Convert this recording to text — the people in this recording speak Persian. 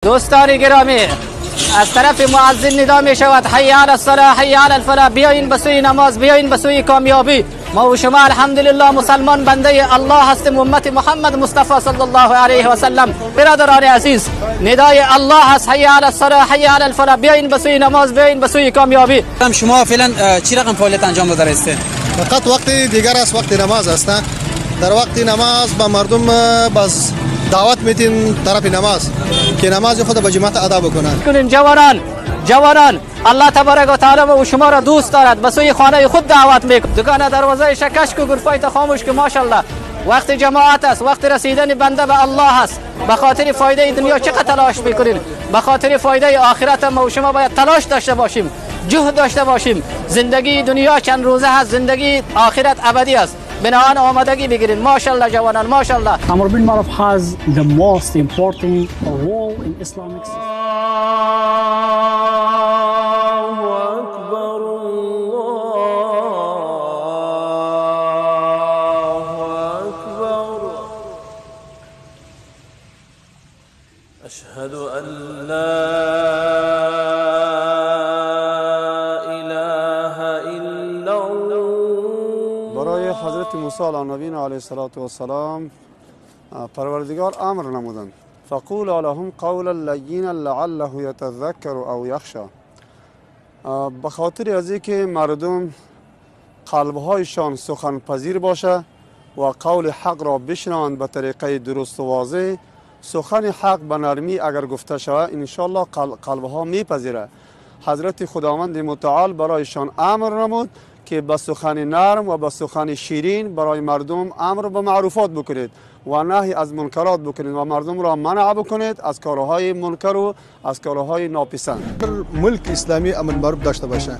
دوستان گرامی، از طرف مؤذن ندا می شود حی علی الصلاة حی علی الفلاح، بیاین به سوی نماز، بیاین به سوی کامیابی. ما و شما الحمدلله مسلمان بنده الله هستیم، امت محمد مصطفی صلی الله علیه و سلم. برادران عزیز، ندای الله هست حی علی الصلاة حی علی الفلاح، بیاین به سوی نماز، بیاین به سوی کامیابی. شما فعلا چی رقم فعالیت انجام داده هستید؟ فقط وقت دیگر است، وقت نماز است. در وقت نماز با مردم بس دعوت میتین طرف نماز که نماز خود به جماعت ادا بکنن. کنین جوانان، الله تبارک و تعالی و شما را دوست دارد، به سوی خانه خود دعوت میکنه. دکان دروازه شکش کو، گرفایت خاموش که ماشاءالله وقت جماعت است، وقت رسیدن بنده به الله است. به خاطر فایده دنیا چقدر تلاش میکنین، به خاطر فایده آخرت ما و شما باید تلاش داشته باشیم، جهد داشته باشیم. زندگی دنیا چند روزه هست، زندگی آخرت ابدی است. بنابراین آمادگی بگیرین. ماشاءالله جوانان، ماشاءالله. Amr bin Maruf has the most important role in Islamic society. أشهد أن لا إله إلا الله. برای حضرت موسی علیه نبی علیه السلام پروردگار امر نمودند فقول لهم قولا لینا لعله یتذکر او یخشی. به خاطر از اینکه مردم قلبهایشان سخن پذیر باشه و قول حق را بشنوند به طریقه درست و واضح، سخن حق به نرمی اگر گفته شود انشالله قلبها میپذیره. حضرت خداوند متعال برایشان امر نمود که به سخن نرم و به سخن شیرین برای مردم امر به معروفات بکنید و نهی از منکرات بکنید و مردم را منع بکنید از کارهای منکر و از کارهای ناپسند. ملک اسلامی امن معروف داشته باشه.